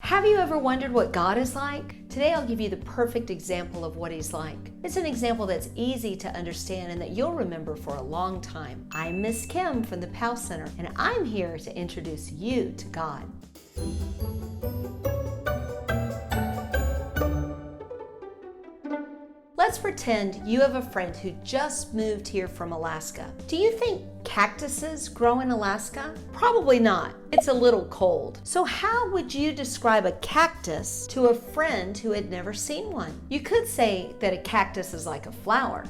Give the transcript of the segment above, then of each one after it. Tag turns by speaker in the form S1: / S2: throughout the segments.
S1: Have you ever wondered what God is like? Today I'll give you the perfect example of what He's like. It's an example that's easy to understand and that you'll remember for a long time. I'm Miss Kim from the POW Center, and I'm here to introduce you to God. Let's pretend you have a friend who just moved here from Alaska. Do you think cactuses grow in Alaska? Probably not. It's a little cold. So how would you describe a cactus to a friend who had never seen one? You could say that a cactus is like a flower.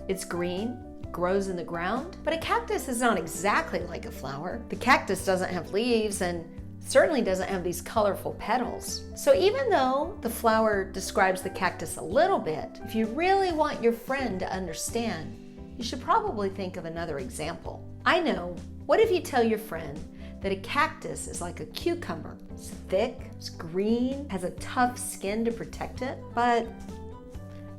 S1: It's green, grows in the ground, but a cactus is not exactly like a flower. The cactus doesn't have leaves and certainly doesn't have these colorful petals. So even though the flower describes the cactus a little bit, if you really want your friend to understand, you should probably think of another example. I know. What if you tell your friend that a cactus is like a cucumber? It's thick, it's green, has a tough skin to protect it, but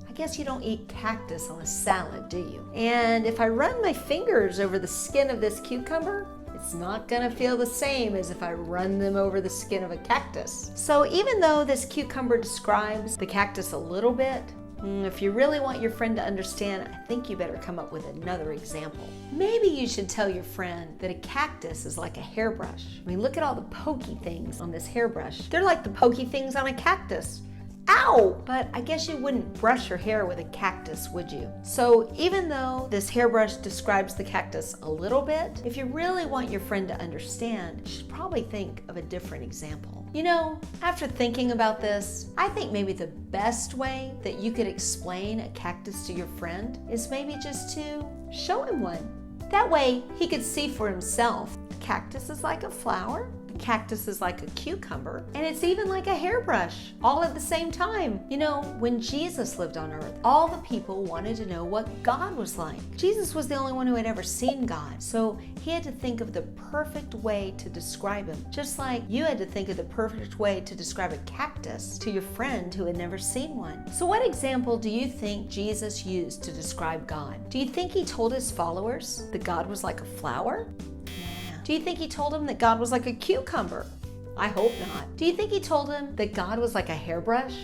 S1: I guess you don't eat cactus on a salad, do you? And if I run my fingers over the skin of this cucumber, it's not gonna feel the same as if I run them over the skin of a cactus. So even though this cucumber describes the cactus a little bit, if you really want your friend to understand, I think you better come up with another example. Maybe you should tell your friend that a cactus is like a hairbrush. I mean, look at all the pokey things on this hairbrush. They're like the pokey things on a cactus. Ow! But I guess you wouldn't brush your hair with a cactus, would you? So even though this hairbrush describes the cactus a little bit, if you really want your friend to understand, you should probably think of a different example. You know, after thinking about this, I think maybe the best way that you could explain a cactus to your friend is maybe just to show him one. That way he could see for himself. A cactus is like a flower. Cactus is like a cucumber, and it's even like a hairbrush, all at the same time. You know, when Jesus lived on earth, all the people wanted to know what God was like. Jesus was the only one who had ever seen God, so he had to think of the perfect way to describe him, just like you had to think of the perfect way to describe a cactus to your friend who had never seen one. So what example do you think Jesus used to describe God? Do you think he told his followers that God was like a flower? Do you think he told him that God was like a cucumber? I hope not. Do you think he told him that God was like a hairbrush?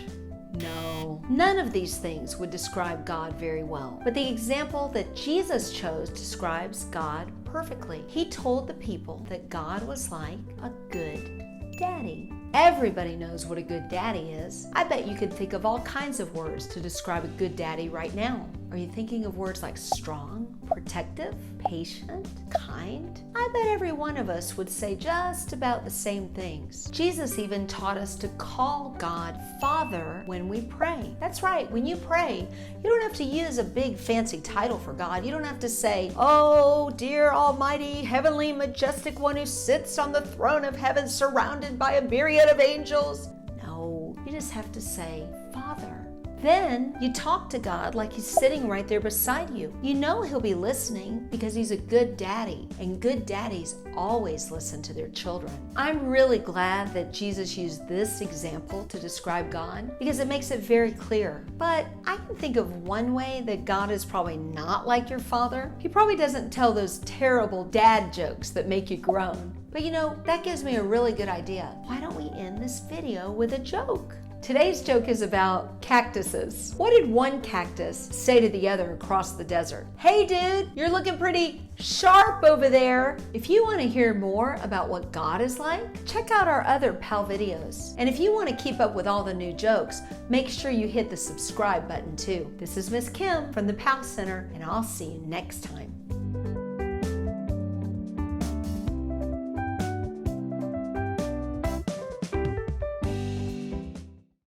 S1: No. None of these things would describe God very well. But the example that Jesus chose describes God perfectly. He told the people that God was like a good daddy. Everybody knows what a good daddy is. I bet you could think of all kinds of words to describe a good daddy right now. Are you thinking of words like strong, protective, patient, kind? I bet every one of us would say just about the same things. Jesus even taught us to call God Father when we pray. That's right, when you pray, you don't have to use a big fancy title for God. You don't have to say, "Oh, dear almighty, heavenly, majestic one who sits on the throne of heaven surrounded by a myriad of angels." No, you just have to say, Father. Then you talk to God like he's sitting right there beside you. You know he'll be listening because he's a good daddy, and good daddies always listen to their children. I'm really glad that Jesus used this example to describe God because it makes it very clear. But I can think of one way that God is probably not like your father. He probably doesn't tell those terrible dad jokes that make you groan. But you know, that gives me a really good idea. Why don't we end this video with a joke? Today's joke is about cactuses. What did one cactus say to the other across the desert? "Hey dude, you're looking pretty sharp over there." If you want to hear more about what God is like, check out our other POW videos. And if you want to keep up with all the new jokes, make sure you hit the subscribe button too. This is Miss Kim from the POW Center, and I'll see you next time.